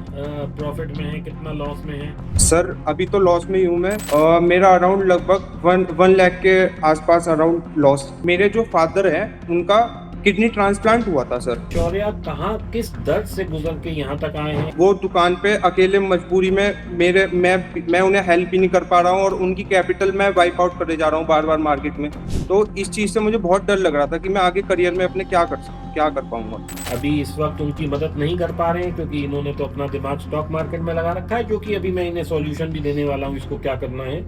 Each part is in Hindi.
प्रॉफिट में है, कितना लॉस में है? सर अभी तो लॉस में ही हूँ मैं। मेरा अराउंड लगभग वन लाख के आसपास अराउंड लॉस। मेरे जो फादर हैं उनका किडनी ट्रांसप्लांट हुआ था सर। शौर्य, आप कहाँ किस दर्द से गुजर के यहाँ तक आए हैं? वो दुकान पे अकेले मजबूरी में मैं उन्हें हेल्प ही नहीं कर पा रहा हूँ और उनकी कैपिटल मैं वाइप आउट करे जा रहा हूँ बार बार मार्केट में। तो इस चीज़ से मुझे बहुत डर लग रहा था कि मैं आगे करियर में अपने क्या कर पाऊंगा। अभी इस वक्त उनकी मदद नहीं कर पा रहे हैं क्योंकि इन्होंने तो अपना दिमाग स्टॉक मार्केट में लगा रखा है, जो कि अभी मैं इन्हें सॉल्यूशन भी देने वाला हूँ इसको क्या करना है।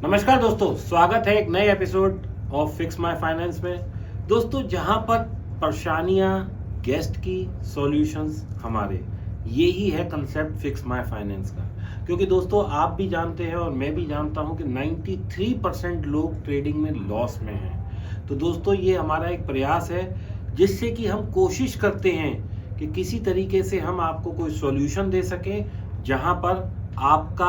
नमस्कार दोस्तों, स्वागत है एक नए episode of fix my finance में। दोस्तों, जहां पर परेशानियां गेस्ट की, सॉल्यूशंस हमारे, यही है कंसेप्ट फिक्स माय फाइनेंस का। क्योंकि दोस्तों, आप भी जानते हैं और मैं भी जानता हूं कि 93% लोग ट्रेडिंग में लॉस में हैं। तो दोस्तों, ये हमारा एक प्रयास है जिससे कि हम कोशिश करते हैं कि किसी तरीके से हम आपको कोई सॉल्यूशन दे सकें जहां पर आपका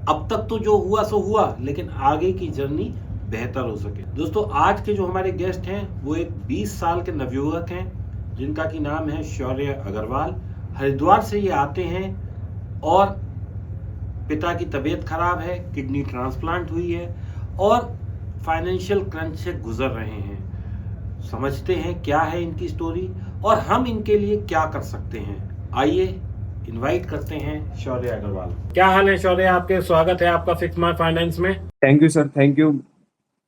अब तक तो जो हुआ सो हुआ, लेकिन आगे की जर्नी बेहतर हो सके। दोस्तों, आज के जो हमारे गेस्ट हैं वो एक 20 साल के नवयुवक हैं जिनका की नाम है शौर्य अग्रवाल। हरिद्वार से ये आते हैं और पिता की तबीयत खराब है, किडनी ट्रांसप्लांट हुई है और फाइनेंशियल क्रंच से गुजर रहे हैं। समझते हैं क्या है इनकी स्टोरी और हम इनके लिए क्या कर सकते हैं। आइए इनवाइट करते हैं शौर्य अग्रवाल। क्या हाल है शौर्य आपके? स्वागत है आपका फिक्स माय फाइनेंस में। Thank you sir, thank you.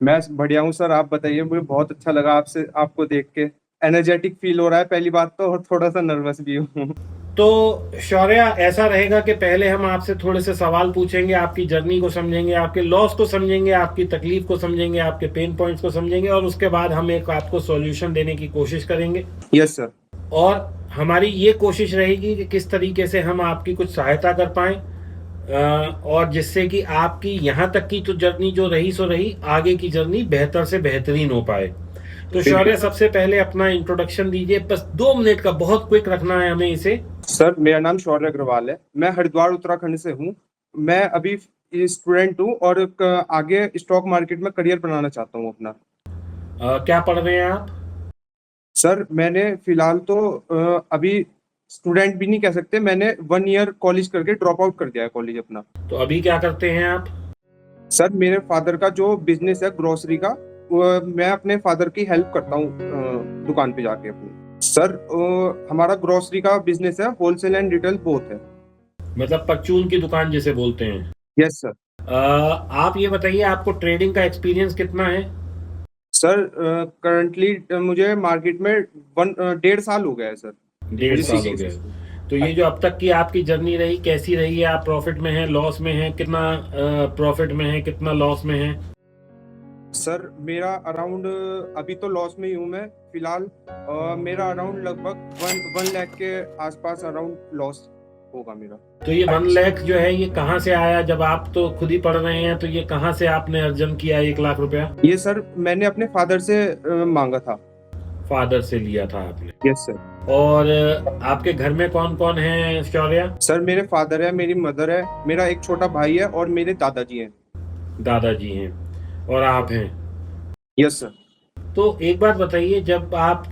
मैं बढ़िया हूँ सर, आप बताइए। मुझे बहुत अच्छा लगा आपको देख के। एनर्जेटिक फील हो रहा है पहली बात तो, और थोड़ा सा नर्वस भी हूँ। तो शौर्य, ऐसा रहेगा कि पहले हम आपसे थोड़े से सवाल पूछेंगे, आपकी जर्नी को समझेंगे, आपके लॉस को समझेंगे, आपकी तकलीफ को समझेंगे, आपके पेन पॉइंट्स को समझेंगे और उसके बाद हम एक आपको सॉल्यूशन देने की कोशिश करेंगे। Yes sir. और हमारी ये कोशिश रहेगी कि किस तरीके से हम आपकी कुछ सहायता कर पाएं और जिससे कि आपकी यहाँ तक की तो जर्नी जो रही सो रही, आगे की जर्नी बेहतर से बेहतरीन हो पाए। तो शौर्य, सबसे पहले अपना इंट्रोडक्शन दीजिए, बस 2 मिनट का, बहुत क्विक रखना है हमें इसे। सर मेरा नाम शौर्य अग्रवाल है, मैं हरिद्वार उत्तराखंड से हूँ। मैं अभी स्टूडेंट हूँ और आगे स्टॉक मार्केट में करियर बनाना चाहता हूँ अपना। क्या पढ़ रहे हैं आप? सर मैंने फिलहाल तो अभी स्टूडेंट भी नहीं कह सकते, मैंने 1 ईयर कॉलेज करके ड्रॉप आउट कर दिया है कॉलेज अपना। तो अभी क्या करते हैं आप? सर मेरे फादर का जो बिजनेस है ग्रोसरी का, मैं अपने फादर की हेल्प करता हूँ दुकान पे जाके अपनी। सर हमारा ग्रोसरी का बिजनेस है, होलसेल एंड रिटेल बोथ है। मतलब परचून की दुकान जिसे बोलते हैं। Yes sir. आप ये बताइए, आपको ट्रेडिंग का एक्सपीरियंस कितना है? सर करंटली मुझे मार्केट में 1.5 साल हो गया है सर। 1.5 साल हो गए। तो ये जो अब तक की आपकी जर्नी रही, कैसी रही है? आप प्रॉफिट में हैं, लॉस में हैं? कितना प्रॉफिट में है, कितना लॉस में है? सर मेरा अराउंड अभी तो लॉस में ही हूँ मैं फिलहाल। मेरा अराउंड लगभग वन लाख के आसपास अराउंड लॉस होगा मेरा। तो ये 1 लाख जो है, ये कहाँ से आया? जब आप तो खुद ही पढ़ रहे हैं, तो ये कहाँ से आपने अर्जन किया 1 लाख रुपया? ये सर मैंने अपने फादर से मांगा था। फादर से लिया था आपने? Yes sir. और आपके घर में कौन कौन है शौर्य? सर मेरे फादर है, मेरी मदर है, मेरा एक छोटा भाई है और मेरे दादाजी हैं। दादाजी हैं और आप हैं? Yes sir. तो एक बात बताइए, जब आप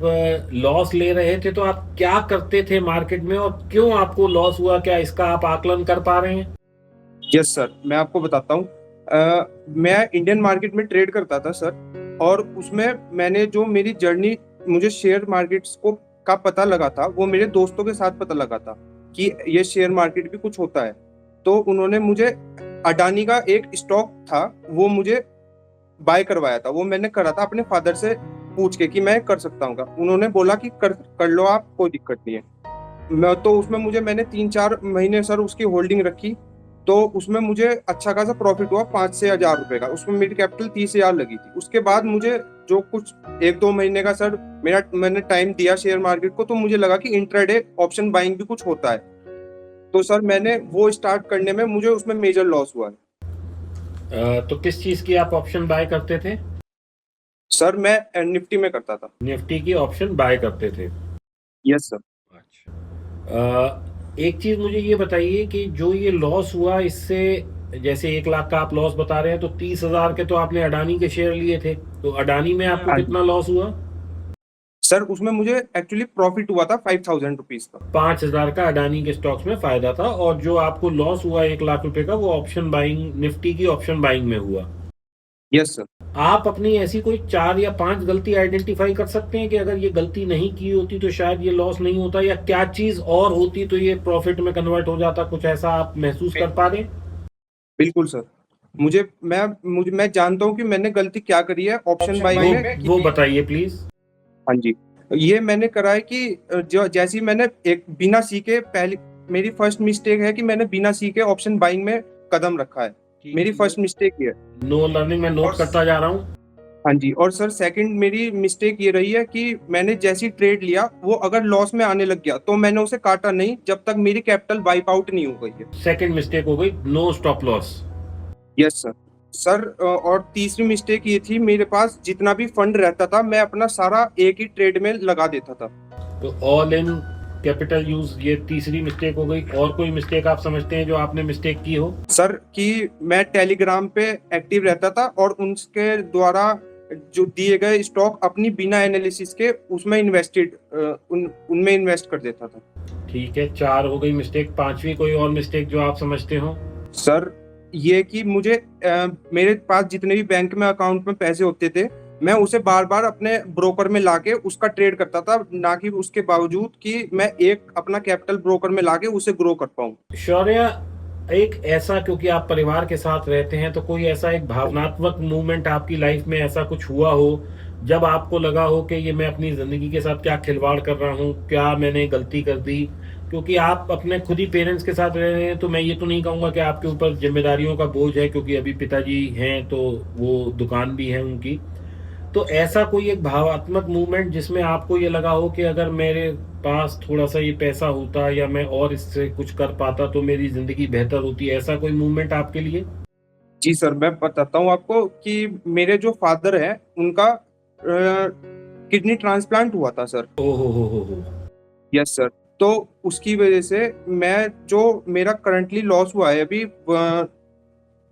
लॉस ले रहे थे तो आप क्या करते थे मार्केट में और क्यों आपको लॉस हुआ? क्या इसका आप आकलन कर पा रहे हैं? यस सर, मैं आपको बताता हूँ। मैं इंडियन मार्केट में ट्रेड करता था सर, और उसमें मैंने जो मेरी जर्नी, मुझे शेयर मार्केट्स को का पता लगा था, वो मेरे दोस्तों के साथ पता लगा था कि ये शेयर मार्केट भी कुछ होता है। तो उन्होंने मुझे अडानी का एक स्टॉक था, वो मुझे बाय करवाया था। वो मैंने करा था अपने फादर से पूछ के कि मैं कर सकता हूँ। उन्होंने बोला कि कर लो आप, कोई दिक्कत नहीं है। मैं तो उसमें मैंने 3-4 महीने सर उसकी होल्डिंग रखी। तो उसमें मुझे अच्छा खासा प्रॉफिट हुआ, 5 से 1000 रुपए का। उसमें मेरी कैपिटल 30,000 लगी थी। उसके बाद मुझे जो कुछ 1-2 महीने का सर मैंने टाइम दिया शेयर मार्केट को, तो मुझे लगा कि इंट्राडे ऑप्शन बाइंग भी कुछ होता है। तो सर मैंने वो स्टार्ट करने में मुझे उसमें मेजर लॉस हुआ है। तो किस चीज की आप ऑप्शन बाय करते थे? सर मैं निफ्टी में करता था। निफ्टी की ऑप्शन बाय करते थे? Yes sir. अच्छा, एक चीज मुझे ये बताइए कि जो ये लॉस हुआ, इससे जैसे 1 लाख का आप लॉस बता रहे हैं, तो 30,000 के तो आपने अडानी के शेयर लिए थे, तो अडानी में आपको हाँ जी। कितना लॉस हुआ? सर उसमें मुझे एक्चुअली प्रॉफिट हुआ था 5,000 रुपीज का। 5,000 का अडानी के स्टॉक्स में फायदा था, और जो आपको लॉस हुआ 1 लाख रुपए का, वो ऑप्शन बाइंग, निफ्टी की ऑप्शन बाइंग में हुआ। Yes sir. आप अपनी ऐसी कोई 4 या 5 गलती आइडेंटिफाई कर सकते हैं कि अगर ये गलती नहीं की होती तो शायद ये लॉस नहीं होता, या क्या चीज और होती तो ये प्रॉफिट में कन्वर्ट हो जाता? कुछ ऐसा आप महसूस कर पा रहे हैं? बिल्कुल सर। मैं जानता हूँ कि मैंने गलती क्या करी है ऑप्शन बाइंग में। वो बताइए प्लीज। हाँ जी। ये मैंने करा है कि जो जैसे ही मैंने एक बिना सीखे, पहली मेरी फर्स्ट मिस्टेक है कि मैंने बिना सीखे ऑप्शन बाइंग में कदम रखा है। मेरी फर्स्ट मिस्टेक ये है। नो लर्निंग में नोट करता जा रहा हूँ। हाँ जी। और सर सेकंड मेरी मिस्टेक ये रही है कि मैंने जैसी ट्रेड लिया वो अगर लॉस में आने लग गया तो मैंने उसे काटा नहीं जब तक मेरी कैपिटल वाइप आउट नहीं हो गई है। सेकंड मिस्टेक हो गई no stop loss. Yes sir. Sir और तीसरी मिस्टेक ये थी, मेरे पास जितना भी फंड रहता था मैं अपना सारा एक ही ट्रेड में लगा देता था। तो ऑल इन कैपिटल यूज, ये तीसरी मिस्टेक हो गई। और कोई मिस्टेक आप समझते हैं जो आपने मिस्टेक की हो? सर कि मैं टेलीग्राम पे एक्टिव रहता था और उनके द्वारा जो दिए गए स्टॉक अपनी बिना एनालिसिस के उसमें उनमें इन्वेस्ट कर देता था। ठीक है, 4 हो गई मिस्टेक। 5वीं कोई और मिस्टेक जो आप समझते हो? सर ये कि मुझे मेरे पास जितने भी बैंक में अकाउंट में पैसे होते थे मैं उसे बार बार अपने ब्रोकर में लाके उसका ट्रेड करता था, ना कि उसके बावजूद कि मैं एक अपना कैपिटल ब्रोकर में लाके उसे ग्रो कर पाऊं। शौर्य, एक ऐसा, क्योंकि आप परिवार के साथ रहते हैं, तो कोई ऐसा एक भावनात्मक मूवमेंट आपकी लाइफ में ऐसा कुछ हुआ हो जब आपको लगा हो कि ये मैं अपनी जिंदगी के साथ क्या खिलवाड़ कर रहा हूँ, क्या मैंने गलती कर दी? क्योंकि आप अपने खुद ही पेरेंट्स के साथ रह रहे हैं, तो मैं ये तो नहीं कहूंगा कि आपके ऊपर जिम्मेदारियों का बोझ है, क्योंकि अभी पिताजी हैं तो वो दुकान भी है उनकी। तो ऐसा कोई एक भावात्मक मूवमेंट जिसमें आपको ये लगा हो कि अगर मेरे पास थोड़ा सा ये पैसा होता या मैं और इससे कुछ कर पाता तो मेरी जिंदगी बेहतर होती, ऐसा कोई मूवमेंट आपके लिए? जी सर, मैं बताता हूँ आपको कि मेरे जो फादर हैं उनका किडनी ट्रांसप्लांट हुआ था सर। ओ हो। Yes sir. तो उसकी वजह से मैं जो मेरा करंटली लॉस हुआ है अभी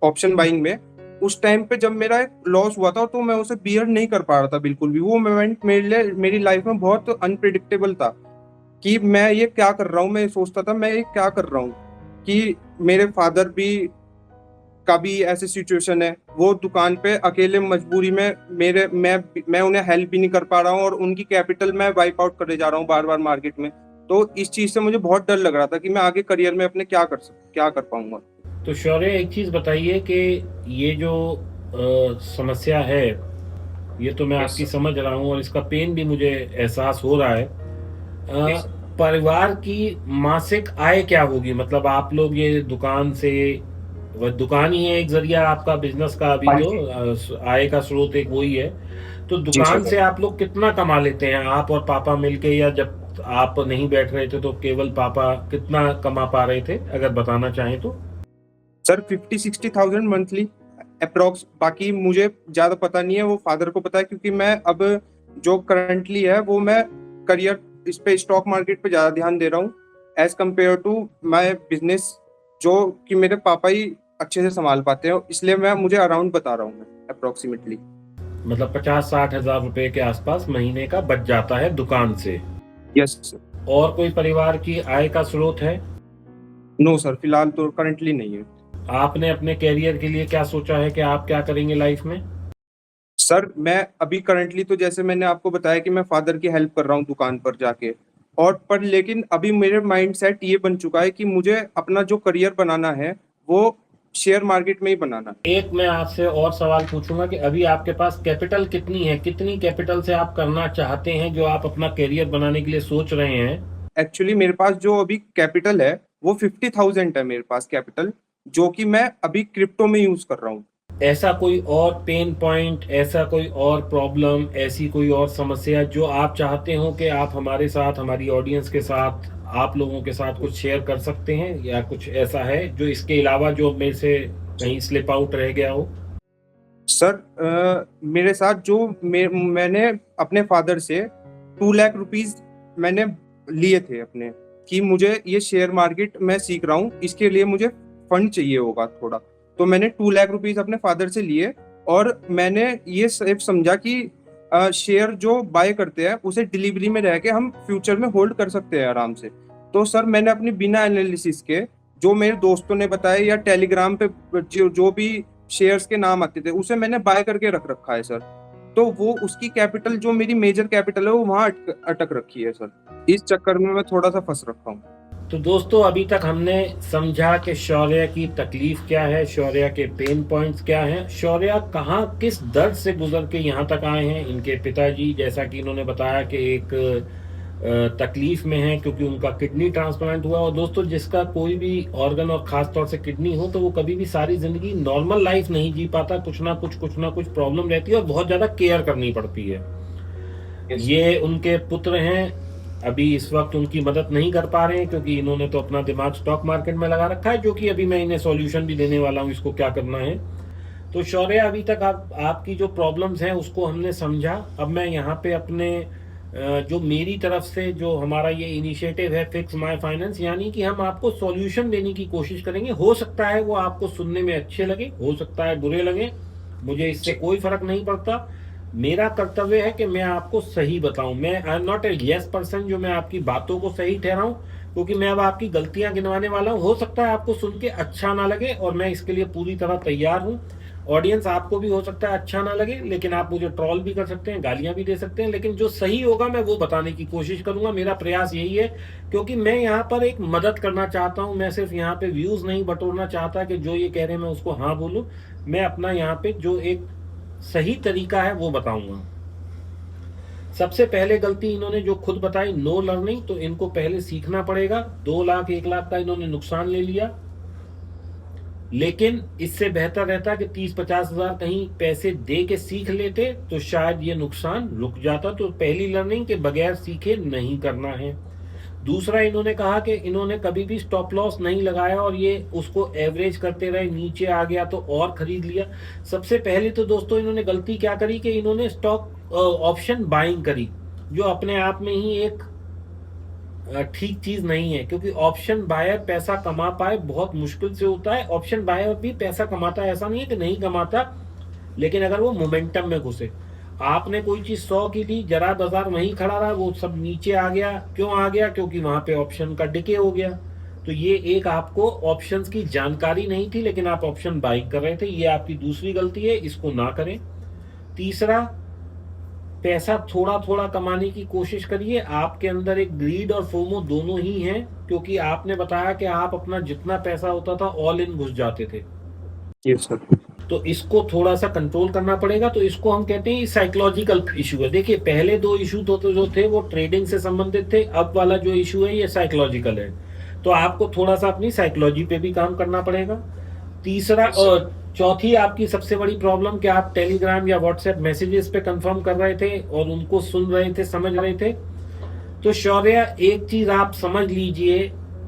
ऑप्शन बाइंग में, उस टाइम पे जब मेरा एक लॉस हुआ था तो मैं उसे बियर नहीं कर पा रहा था बिल्कुल भी। वो मोमेंट मेरे लिए मेरी लाइफ में बहुत अनप्रिडिक्टेबल था कि मैं ये क्या कर रहा हूँ। मैं ये सोचता था मैं ये क्या कर रहा हूँ कि मेरे फादर भी का भी ऐसी सिचुएशन है, वो दुकान पे अकेले मजबूरी में मैं उन्हें हेल्प भी नहीं कर पा रहा हूँ और उनकी कैपिटल मैं वाइप आउट करे जा रहा हूँ बार बार मार्केट में। तो इस चीज से मुझे बहुत डर लग रहा था कि मैं आगे करियर में अपने क्या कर पाऊंगा। तो शौर्य, एक चीज बताइए कि ये जो समस्या है, ये तो मैं Yes, आपकी sir. समझ रहा हूँ और इसका पेन भी मुझे एहसास हो रहा है। Yes, परिवार की मासिक आय क्या होगी? मतलब आप लोग ये दुकान से, वह दुकान ही है एक जरिया आपका बिजनेस का, अभी हाँ तो जी। आय का स्रोत एक वही है। तो जी दुकान सर। से आप लोग कितना कमा लेते हैं, आप और पापा मिलके? या जब आप नहीं बैठ रहे थे तो केवल पापा कितना कमा पा रहे थे, अगर बताना चाहें तो? Sir 50-60 thousand monthly approx. बाकी मुझे ज्यादा पता नहीं है, वो फादर को पता है, क्योंकि मैं अब जो करंटली है वो मैं करियर इस पे स्टॉक मार्केट पे ज्यादा ध्यान दे रहा हूँ as compare to my business, जो कि मेरे पापा ही अच्छे से संभाल पाते हैं। इसलिए मुझे अराउंड बता रहा हूँ मैं अप्रोक्सीमेटली। मतलब 50-60 हजार रुपए के आसपास महीने का बच जाता है दुकान से। Yes sir. और कोई परिवार की आय का स्रोत है? नो सर, फिलहाल तो करंटली नहीं है। आपने अपने कैरियर के लिए क्या सोचा है कि आप क्या करेंगे लाइफ में? सर मैं अभी करंटली तो जैसे मैंने आपको बताया कि मैं फादर की हेल्प कर रहा हूँ दुकान पर जाके, और पर लेकिन अभी मेरे माइंड सेट ये बन चुका है कि मुझे अपना जो करियर बनाना है वो शेयर मार्केट में ही बनाना है। एक मैं आपसे और सवाल पूछूंगा कि अभी आपके पास कैपिटल कितनी है? कितनी कैपिटल से आप करना चाहते हैं जो आप अपना करियर बनाने के लिए सोच रहे हैं? एक्चुअली मेरे पास जो अभी कैपिटल है वो 50,000 है मेरे पास कैपिटल, जो कि मैं अभी क्रिप्टो में यूज कर रहा हूँ। ऐसा कोई और पेन पॉइंट, ऐसा कोई और प्रॉब्लम, ऐसी कोई और समस्या जो आप चाहते हो कि आप हमारे साथ, हमारी ऑडियंस के साथ, आप लोगों के साथ कुछ शेयर कर सकते हैं? या कुछ ऐसा है जो इसके अलावा जो मेरे से कहीं स्लिप आउट रह गया हो? सर मेरे साथ जो मैंने अपने फादर से 2 लाख रुपीज मैंने लिए थे अपने, कि मुझे ये शेयर मार्केट मैं सीख रहा हूँ, इसके लिए मुझे फंड चाहिए होगा थोड़ा। तो मैंने 2 लाख रुपीज अपने फादर से लिए और मैंने ये सिर्फ समझा कि शेयर जो बाय करते हैं उसे डिलीवरी में रह के हम फ्यूचर में होल्ड कर सकते हैं आराम से। तो सर मैंने अपनी बिना एनालिसिस के जो मेरे दोस्तों ने बताया या टेलीग्राम पे जो भी शेयर्स के नाम आते थे उसे मैंने बाय करके रख रखा है सर। तो वो उसकी कैपिटल जो मेरी मेजर कैपिटल है वो वहां अटक रखी है सर। इस चक्कर में मैं थोड़ा सा फंस रखा हूँ। तो दोस्तों अभी तक हमने समझा कि शौर्य की तकलीफ क्या है, शौर्य के पेन पॉइंट्स क्या हैं, शौर्य कहाँ किस दर्द से गुजर के यहाँ तक आए हैं। इनके पिताजी जैसा कि इन्होंने बताया कि एक तकलीफ में है क्योंकि उनका किडनी ट्रांसप्लांट हुआ। और दोस्तों जिसका कोई भी ऑर्गन और ख़ास तौर से किडनी हो तो वो कभी भी सारी ज़िंदगी नॉर्मल लाइफ नहीं जी पाता, कुछ ना कुछ प्रॉब्लम रहती है और बहुत ज़्यादा केयर करनी पड़ती है। ये उनके पुत्र हैं, अभी इस वक्त उनकी मदद नहीं कर पा रहे हैं क्योंकि इन्होंने तो अपना दिमाग स्टॉक मार्केट में लगा रखा है, जो कि अभी मैं इन्हें सॉल्यूशन भी देने वाला हूँ इसको क्या करना है। तो शौर्य अभी तक आपकी जो प्रॉब्लम्स हैं उसको हमने समझा। अब मैं यहाँ पे अपने जो मेरी तरफ से जो हमारा ये इनिशिएटिव है फिक्स माय फाइनेंस, यानी कि हम आपको सॉल्यूशन देने की कोशिश करेंगे। हो सकता है वो आपको सुनने में अच्छे लगे, हो सकता है बुरे लगे, मुझे इससे कोई फर्क नहीं पड़ता। मेरा कर्तव्य है कि मैं आपको सही बताऊं। मैं I am not a yes person जो मैं आपकी बातों को सही ठहराऊं, क्योंकि मैं अब आपकी गलतियां गिनवाने वाला हूं। हो सकता है आपको सुन के अच्छा ना लगे और मैं इसके लिए पूरी तरह तैयार हूं। ऑडियंस आपको भी हो सकता है अच्छा ना लगे, लेकिन आप मुझे ट्रोल भी कर सकते हैं, गालियां भी दे सकते हैं, लेकिन जो सही होगा मैं वो बताने की कोशिश करूंगा। मेरा प्रयास यही है क्योंकि मैं यहाँ पर एक मदद करना चाहता हूँ। मैं सिर्फ यहाँ पे व्यूज नहीं बटोरना चाहता कि जो ये कह रहे हैं मैं उसको हाँ बोलूँ। मैं अपना यहाँ पे जो एक सही तरीका है वो बताऊंगा। सबसे पहले गलती इन्होंने जो खुद बताई, नो लर्निंग। तो इनको पहले सीखना पड़ेगा। 2 लाख 1 लाख का इन्होंने नुकसान ले लिया, लेकिन इससे बेहतर रहता कि 30-50 हजार कहीं पैसे दे के सीख लेते तो शायद ये नुकसान रुक जाता। तो पहली लर्निंग के बगैर सीखे नहीं करना है। दूसरा इन्होंने कहा कि इन्होंने कभी भी स्टॉप लॉस नहीं लगाया और ये उसको एवरेज करते रहे, नीचे आ गया तो और खरीद लिया। सबसे पहले तो दोस्तों इन्होंने गलती क्या करी कि इन्होंने स्टॉक ऑप्शन बाइंग करी, जो अपने आप में ही एक ठीक चीज नहीं है, क्योंकि ऑप्शन बायर पैसा कमा पाए बहुत मुश्किल से होता है। ऑप्शन बायर भी पैसा कमाता है, ऐसा नहीं है कि नहीं कमाता, लेकिन अगर वो मोमेंटम में घुसे। आपने कोई चीज 100 की ली, जरा बाजार वहीं खड़ा रहा, वो सब नीचे आ गया। क्यों आ गया? क्योंकि वहां पे ऑप्शन का डिके हो गया। तो ये एक आपको ऑप्शंस की जानकारी नहीं थी, लेकिन आप ऑप्शन बाई कर रहे थे। ये आपकी दूसरी गलती है, इसको ना करें। तीसरा, पैसा थोड़ा थोड़ा कमाने की कोशिश करिए। आपके अंदर एक ग्रीड और फोमो दोनों ही हैं, क्योंकि आपने बताया कि आप अपना जितना पैसा होता था ऑल इन घुस जाते थे। Yes sir. तो इसको थोड़ा सा कंट्रोल करना पड़ेगा। तो इसको हम कहते हैं साइकोलॉजिकल इशू है। देखिए पहले 2 इशू तो जो थे वो ट्रेडिंग से संबंधित थे, अब वाला जो इशू है ये साइकोलॉजिकल है। तो आपको थोड़ा सा अपनी साइकोलॉजी पे भी काम करना पड़ेगा। तीसरा और चौथी आपकी सबसे बड़ी प्रॉब्लम कि आप टेलीग्राम या व्हाट्सएप मैसेजेस पे कंफर्म कर रहे थे और उनको सुन रहे थे, समझ रहे थे। तो शौर्य, एक चीज आप समझ लीजिए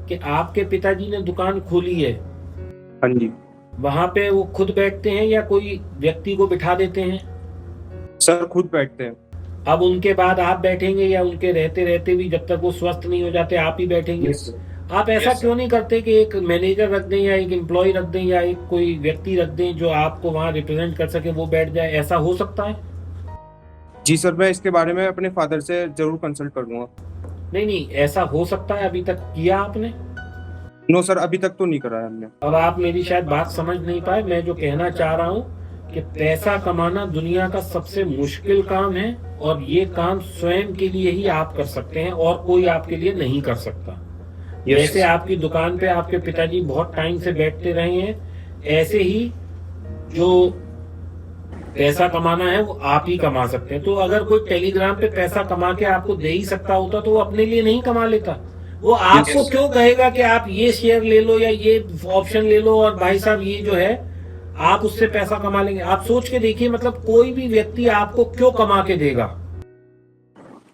कि आपके पिताजी ने दुकान खोली है, हाँ जी। वहां पे वो खुद बैठते हैं या कोई व्यक्ति को बिठा देते हैं? सर खुद बैठते हैं। अब उनके बाद आप बैठेंगे या उनके रहते रहते भी जब तक वो स्वस्थ नहीं हो जाते आप ही बैठेंगे? Yes sir. आप ऐसा क्यों नहीं करते कि एक मैनेजर रख दें या एक एम्प्लॉय रख दें या एक कोई व्यक्ति रख दें जो आपको वहां रिप्रेजेंट कर सके, वो बैठ जाए? ऐसा हो सकता है? जी सर, मैं इसके बारे में अपने फादर से जरूर कंसल्ट करूंगा। नहीं, ऐसा हो सकता है। अभी तक किया आपने? नो सर, अभी तक तो नहीं करा है हमने। अब आप मेरी शायद बात समझ नहीं पाए। मैं जो कहना चाह रहा हूँ कि पैसा कमाना दुनिया का सबसे मुश्किल काम है और ये काम स्वयं के लिए ही आप कर सकते हैं और कोई आपके लिए नहीं कर सकता। जैसे आपकी दुकान पे आपके पिताजी बहुत टाइम से बैठते रहे हैं, ऐसे ही जो पैसा कमाना है वो आप ही कमा सकते हैं। तो अगर कोई टेलीग्राम पे पैसा कमा के आपको दे ही सकता होता तो वो अपने लिए नहीं कमा लेता। वो आपको क्यों कहेगा कि आप ये शेयर ले लो या ये ऑप्शन ले लो और भाई साहब ये जो है आप उससे पैसा कमा लेंगे? आप सोच के देखिए, मतलब कोई भी व्यक्ति आपको क्यों कमा के देगा?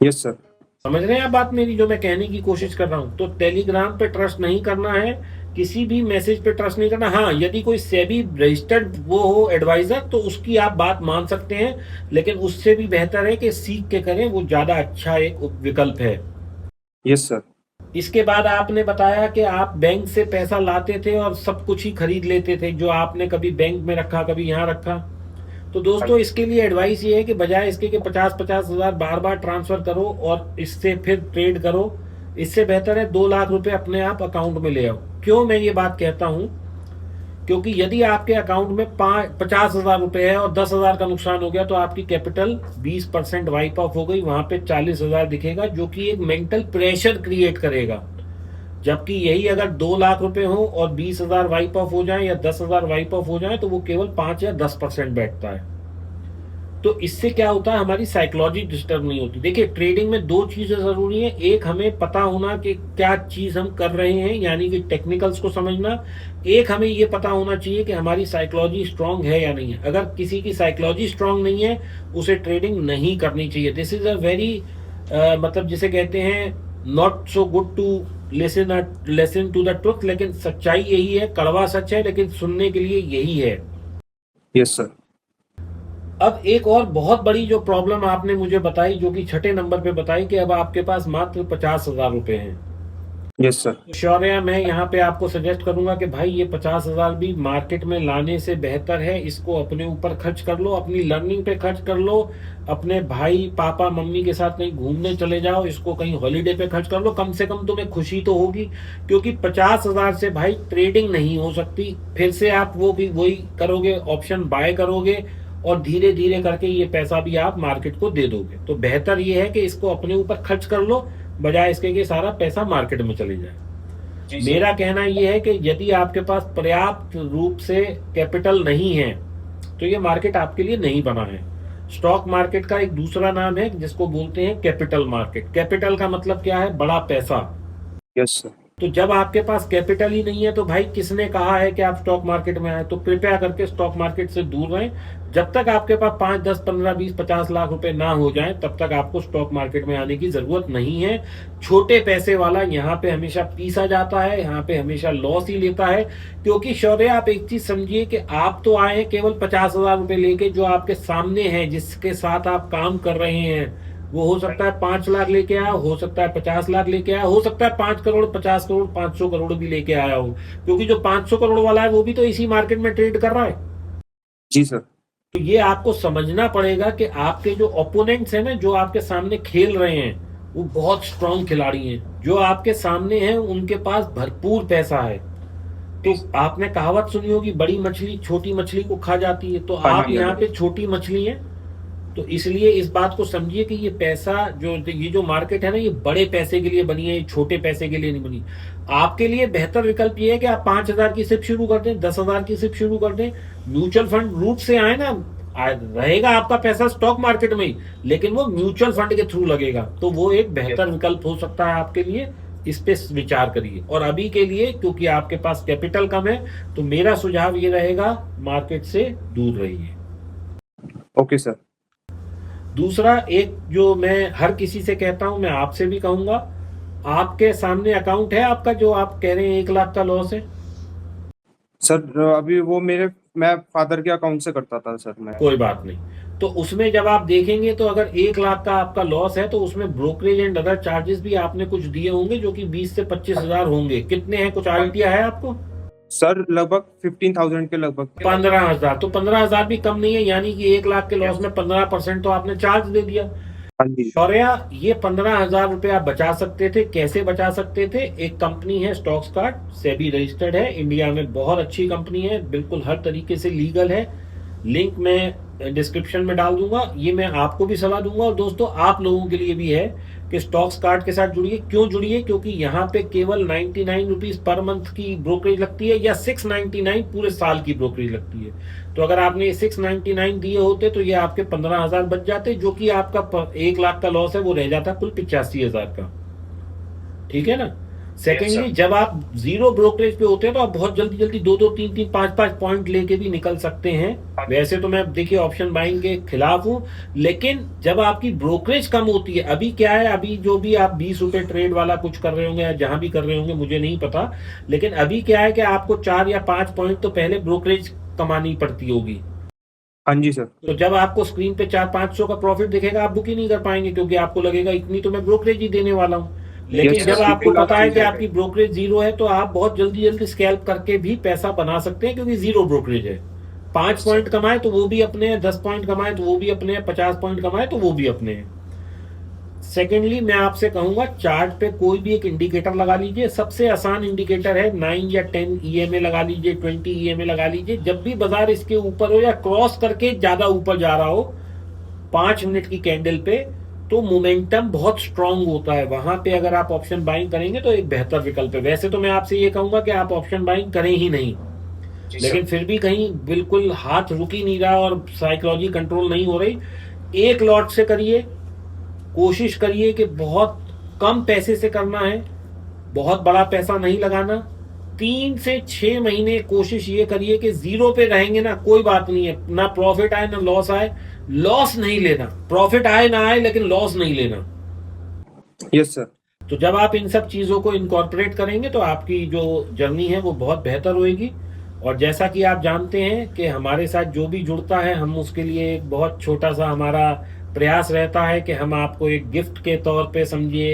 Yes sir. समझ रहे हैं आप बात मेरी, जो मैं कहने की कोशिश कर रहा हूं? तो टेलीग्राम पे ट्रस्ट नहीं करना है, किसी भी मैसेज पे ट्रस्ट नहीं करना। हाँ, यदि कोई सेबी रजिस्टर्ड वो हो एडवाइजर तो उसकी आप बात मान सकते हैं, लेकिन उससे भी बेहतर है कि सीख के करें, वो ज्यादा अच्छा एक विकल्प है। Yes sir. इसके बाद आपने बताया कि आप बैंक से पैसा लाते थे और सब कुछ ही खरीद लेते थे, जो आपने कभी बैंक में रखा कभी यहाँ रखा। तो दोस्तों इसके लिए एडवाइस ये है कि बजाय इसके कि 50-50 हजार बार बार ट्रांसफर करो और इससे फिर ट्रेड करो, इससे बेहतर है 2 लाख रुपए अपने आप अकाउंट में ले आओ। क्यों मैं ये बात कहता हूं? क्योंकि यदि आपके अकाउंट में 50,000 रुपए है और 10,000 का नुकसान हो गया तो आपकी कैपिटल 20% वाइप ऑफ हो गई, वहां पे 40,000 दिखेगा, जो कि एक मेंटल प्रेशर क्रिएट करेगा। जबकि यही अगर 2 लाख रुपए हो और 20,000 वाइप ऑफ हो जाए या 10,000 वाइप ऑफ हो जाए तो वो केवल 5 या 10% बैठता है। तो इससे क्या होता है, हमारी साइकोलॉजी डिस्टर्ब नहीं होती। देखिए ट्रेडिंग में 2 चीजें जरूरी है, एक हमें पता होना कि क्या चीज हम कर रहे हैं, यानी कि टेक्निकल्स को समझना, एक हमें ये पता होना चाहिए कि हमारी साइकोलॉजी स्ट्रांग है या नहीं है। अगर किसी की साइकोलॉजी स्ट्रांग नहीं है उसे ट्रेडिंग नहीं करनी चाहिए। दिस इज अ वेरी मतलब जिसे कहते हैं not so good to listen to the truth, लेकिन सच्चाई यही है, कड़वा सच है लेकिन सुनने के लिए यही है। Yes sir. अब एक और बहुत बड़ी जो प्रॉब्लम आपने मुझे बताई, जो कि 6 नंबर पे बताई, कि अब आपके पास मात्र 50,000 रुपए हैं। Yes sir. शौर्या, मैं यहाँ पे आपको सजेस्ट करूंगा कि भाई ये 50,000 भी मार्केट में लाने से बेहतर है इसको अपने ऊपर खर्च कर लो, अपनी लर्निंग पे खर्च कर लो, अपने भाई पापा मम्मी के साथ कहीं घूमने चले जाओ, इसको कहीं हॉलीडे पे खर्च कर लो, कम से कम तुम्हें खुशी तो होगी। क्योंकि 50,000 से भाई ट्रेडिंग नहीं हो सकती। फिर से आप वो भी वही करोगे, ऑप्शन बाय करोगे और धीरे धीरे करके ये पैसा भी आप मार्केट को दे दोगे। तो बेहतर ये है कि इसको अपने ऊपर खर्च कर लो, बजाय इसके कि सारा पैसा मार्केट में चले जाए। मेरा कहना यह है कि यदि आपके पास पर्याप्त रूप से कैपिटल नहीं है तो ये मार्केट आपके लिए नहीं बना है। स्टॉक मार्केट का एक दूसरा नाम है जिसको बोलते हैं कैपिटल मार्केट। कैपिटल का मतलब क्या है? बड़ा पैसा। Yes sir. तो जब आपके पास कैपिटल ही नहीं है तो भाई किसने कहा है कि आप स्टॉक मार्केट में आए? तो कृपया करके स्टॉक मार्केट से दूर रहें। जब तक आपके पास 5, 10, 15, 20, 50 लाख रुपए ना हो जाएं तब तक आपको स्टॉक मार्केट में आने की जरूरत नहीं है। छोटे पैसे वाला यहाँ पे हमेशा पीसा जाता है, यहाँ पे हमेशा लॉस ही लेता है। क्योंकि शौर्य, आप एक चीज समझिए कि आप तो आए केवल 50,000 रुपए लेके, जो आपके सामने है, जिसके साथ आप काम कर रहे हैं, वो हो सकता है 5 लाख लेके आया, हो सकता है 50 लाख लेके आया, हो सकता है 5 करोड़, 50 करोड़, 500 करोड़ भी लेके आया हो। क्योंकि जो 500 करोड़ वाला है वो भी तो इसी मार्केट में ट्रेड कर रहा है। जी सर। तो ये आपको समझना पड़ेगा कि आपके जो ओपोनेंट्स हैं ना, जो आपके सामने खेल रहे हैं, वो बहुत स्ट्रांग खिलाड़ी हैं। जो आपके सामने हैं उनके पास भरपूर पैसा है। तो आपने कहावत सुनी होगी, बड़ी मछली छोटी मछली को खा जाती है। तो आप यहाँ पे छोटी मछली हैं। तो इसलिए इस बात को समझिए कि ये पैसा ये जो मार्केट है ना, ये बड़े पैसे के लिए बनी है, ये छोटे पैसे के लिए नहीं बनी। आपके लिए बेहतर विकल्प ये है कि आप 5,000 की सिप शुरू कर दें, 10,000 की सिप शुरू कर दें। म्यूचुअल फंड रूट से आए ना, रहेगा आपका पैसा स्टॉक मार्केट में ही, लेकिन वो म्यूचुअल फंड के थ्रू लगेगा। तो वो एक बेहतर विकल्प हो सकता है आपके लिए। इस पे विचार करिए। और अभी के लिए क्योंकि आपके पास कैपिटल कम है, तो मेरा सुझाव ये रहेगा, मार्केट से दूर रहिए। Okay sir. दूसरा, एक जो मैं हर किसी से कहता हूं, मैं आपसे भी कहूंगा, आपके सामने अकाउंट है आपका जो आप कह रहे हैं 1 लाख का लॉस है? सर अभी वो मैं फादर के अकाउंट से करता था सर। मैं कोई बात नहीं। तो उसमें जब आप देखेंगे तो अगर 1 लाख का आपका लॉस है तो उसमें ब्रोकरेज एंड अदर चार्जेस भी आपने कुछ दिए होंगे, जो कि 20 से 25,000 होंगे। कितने हैं, कुछ आइडिया है आपको? सर लगभग 15,000 के लगभग। 15,000। तो 15,000 भी कम नहीं है, यानी कि 1 लाख के लॉस में 15% तो आपने चार्ज दे दिया। हाँ जी। शौर्या, ये 15,000 रुपए आप बचा सकते थे। कैसे बचा सकते थे? एक कंपनी है स्टॉक्सकार्ट, सेबी रजिस्टर्ड है, इंडिया में बहुत अच्छी कंपनी है, बिल्कुल हर तरीके से लीगल है। लिंक मैं डिस्क्रिप्शन में डाल दूंगा। ये मैं आपको भी सलाह दूंगा और दोस्तों आप लोगों के लिए भी है कि स्टॉक्सकार्ट के साथ जुड़िए। क्यों जुड़िए? क्योंकि यहाँ पे केवल 99 रुपीज पर मंथ की ब्रोकरेज लगती है, या 699 पूरे साल की ब्रोकरेज लगती है। तो अगर आपने 699 दिए होते तो ये आपके 15,000 बच जाते, जो कि आपका 1 लाख का लॉस है वो रह जाता कुल 85,000 का। ठीक है ना? सेकेंडली, जब आप जीरो ब्रोकरेज पे होते हैं तो आप बहुत जल्दी जल्दी 2-2, 3-3, 5-5 पॉइंट लेके भी निकल सकते हैं। वैसे तो मैं देखिए ऑप्शन बाइंग के खिलाफ हूं, लेकिन जब आपकी ब्रोकरेज कम होती है, अभी क्या है, अभी जो भी आप 20 रुपए ट्रेड वाला कुछ कर रहे होंगे या जहां भी कर रहे होंगे मुझे नहीं पता, लेकिन अभी क्या है कि आपको 4 या 5 पॉइंट तो पहले ब्रोकरेज कमानी पड़ती होगी। हाँ जी सर। तो जब आपको स्क्रीन पे 400-500 का प्रॉफिट दिखेगा, आप बुक ही नहीं कर पाएंगे, क्योंकि आपको लगेगा इतनी तो मैं ब्रोकरेज ही देने वाला हूँ। लेकिन जब आपको पता है कि आपकी ब्रोकरेज जीरो है तो आप बहुत जल्दी जल्दी स्कैल्प करके भी पैसा बना सकते हैं, क्योंकि जीरो ब्रोकरेज है। 5 पॉइंट कमाए तो वो भी अपने हैं, 10 पॉइंट कमाए तो वो भी अपने हैं, 50 पॉइंट कमाए तो वो भी अपने हैं। सेकेंडली, मैं आपसे कहूंगा चार्ट पे कोई भी एक इंडिकेटर लगा लीजिए। सबसे आसान इंडिकेटर है 9 या 10 EMA लगा लीजिए, 20 EMA लगा लीजिए। जब भी बाजार इसके ऊपर हो या क्रॉस करके ज्यादा ऊपर जा रहा हो 5 मिनट की कैंडल पे, तो मोमेंटम बहुत स्ट्रांग होता है। वहां पे अगर आप ऑप्शन बाइंग करेंगे तो एक बेहतर विकल्प है। वैसे तो मैं आपसे ये कहूंगा कि आप ऑप्शन बाइंग करें ही नहीं, लेकिन फिर भी कहीं बिल्कुल हाथ रुक ही नहीं रहा और साइकोलॉजी कंट्रोल नहीं हो रही, एक लॉट से करिए। कोशिश करिए कि बहुत कम पैसे से करना है, बहुत बड़ा पैसा नहीं लगाना। 3 से 6 महीने कोशिश ये करिए कि जीरो पे रहेंगे ना, कोई बात नहीं है, ना प्रॉफिट आए ना लॉस आए, लॉस नहीं लेना। प्रॉफिट आए ना आए लेकिन लॉस नहीं लेना। Yes sir. तो जब आप इन सब चीजों को इनकॉर्पोरेट करेंगे तो आपकी जो जर्नी है वो बहुत बेहतर होएगी। और जैसा कि आप जानते हैं कि हमारे साथ जो भी जुड़ता है, हम उसके लिए एक बहुत छोटा सा हमारा प्रयास रहता है कि हम आपको एक गिफ्ट के तौर पे समझिए,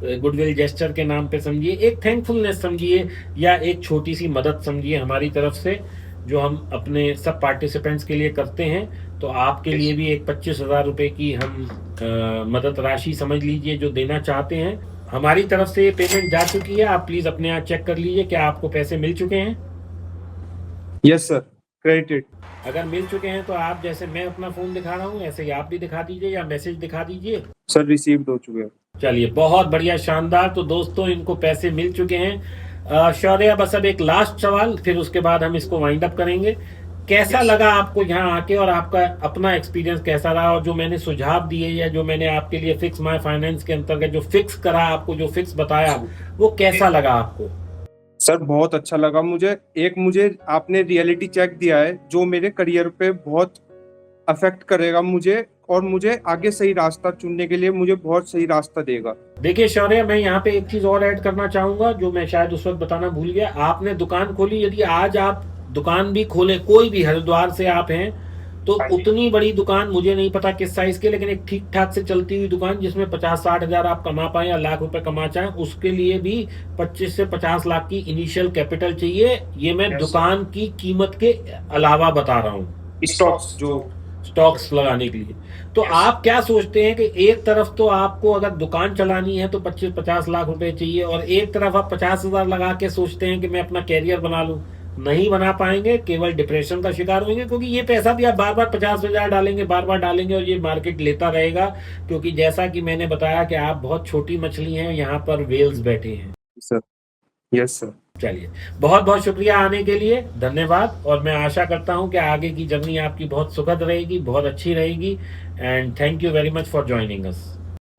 एक गुडविल जेस्चर के नाम पे समझिए, एक थैंकफुलनेस समझिए, या एक छोटी सी मदद समझिए हमारी तरफ से, जो हम अपने सब पार्टिसिपेंट्स के लिए करते हैं। तो आपके लिए भी एक 25,000 रुपए की हम मदद राशि समझ लीजिए जो देना चाहते हैं। हमारी तरफ से पेमेंट जा चुकी है, आप प्लीज अपने आप चेक कर लीजिए क्या आपको पैसे मिल चुके हैं। Yes sir, credited. अगर मिल चुके हैं तो आप, जैसे मैं अपना फोन दिखा रहा हूँ ऐसे ही आप भी दिखा दीजिए या मैसेज दिखा दीजिए। सर रिसीव्ड हो चुके हैं। चलिए, बहुत बढ़िया, शानदार। तो दोस्तों इनको पैसे मिल चुके हैं। शौर्य, बस अब एक लास्ट सवाल, फिर उसके बाद हम इसको वाइंड अप करेंगे। कैसा लगा आपको यहाँ आके, और आपका अपना एक्सपीरियंस कैसा रहा? और जो मैंने सुझाव दिए या जो मैंने आपके लिए फिक्स माय फाइनेंस के अंतर्गत जो फिक्स करा, आपको जो फिक्स बताया, वो कैसा लगा आपको? सर बहुत अच्छा लगा मुझे आपने रियलिटी चेक दिया है जो मेरे करियर पे बहुत अफेक्ट करेगा मुझे, और मुझे आगे सही रास्ता चुनने के लिए मुझे बहुत सही रास्ता देगा। देखिए शौर्य, मैं यहाँ पे एक चीज और ऐड करना चाहूंगा जो मैं शायद उस वक्त बताना भूल गया। आपने दुकान खोली, यदि आज आप दुकान भी खोले, कोई भी, हरिद्वार से आप हैं, तो उतनी बड़ी दुकान, मुझे नहीं पता किस साइज के, लेकिन एक ठीक ठाक से चलती हुई दुकान जिसमें 50-60 हजार आप कमा पाए या लाख रुपए कमा चाहें, उसके लिए भी 25 से 50 लाख की इनिशियल कैपिटल चाहिए। ये मैं दुकान की कीमत के अलावा बता रहा हूँ, स्टॉक्स लगाने के लिए। तो आप क्या सोचते हैं कि एक तरफ तो आपको अगर दुकान चलानी है तो 25-50 लाख रुपए चाहिए, और एक तरफ आप 50,000 लगा के सोचते हैं कि मैं अपना कैरियर बना लूं। नहीं बना पाएंगे, केवल डिप्रेशन का शिकार होंगे, क्योंकि ये पैसा भी आप बार बार 50,000 डालेंगे, बार बार डालेंगे, और ये मार्केट लेता रहेगा। क्योंकि जैसा कि मैंने बताया कि आप बहुत छोटी मछली हैं, यहाँ पर वेल्स बैठे हैं। Sir yes sir. चलिए, बहुत बहुत शुक्रिया आने के लिए, धन्यवाद। और मैं आशा करता हूं कि आगे की जर्नी आपकी बहुत सुखद रहेगी, बहुत अच्छी रहेगी। And thank you very much for joining us.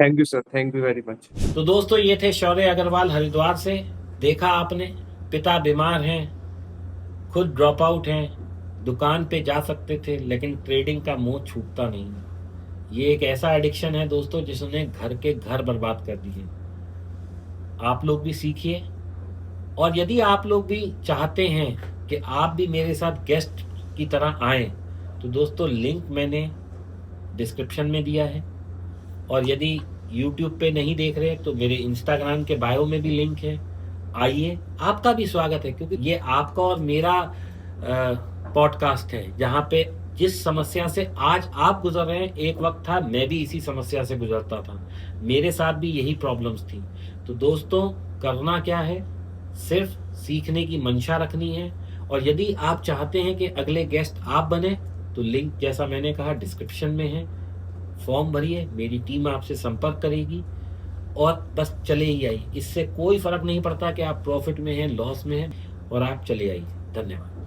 Thank you sir, thank you very much. तो दोस्तों, ये थे शौर्य अग्रवाल हरिद्वार से। देखा आपने, पिता बीमार हैं, खुद ड्रॉप आउट हैं, दुकान पे जा सकते थे लेकिन ट्रेडिंग का मोह छूटता नहीं। ये एक ऐसा एडिक्शन है दोस्तों जिसने घर के घर बर्बाद कर दिए। आप लोग भी सीखिए, और यदि आप लोग भी चाहते हैं कि आप भी मेरे साथ गेस्ट की तरह आएं, तो दोस्तों लिंक मैंने डिस्क्रिप्शन में दिया है। और यदि YouTube पे नहीं देख रहे तो मेरे इंस्टाग्राम के बायो में भी लिंक है। आइए, आपका भी स्वागत है, क्योंकि ये आपका और मेरा पॉडकास्ट है, जहाँ पे जिस समस्या से आज आप गुजर रहे हैं, एक वक्त था मैं भी इसी समस्या से गुजरता था, मेरे साथ भी यही प्रॉब्लम्स थी। तो दोस्तों, करना क्या है, सिर्फ सीखने की मंशा रखनी है। और यदि आप चाहते हैं कि अगले गेस्ट आप बने, तो लिंक जैसा मैंने कहा डिस्क्रिप्शन में है, फॉर्म भरिए, मेरी टीम आपसे संपर्क करेगी, और बस चले ही आइए। इससे कोई फर्क नहीं पड़ता कि आप प्रॉफिट में हैं, लॉस में हैं, और आप चले आइए। धन्यवाद।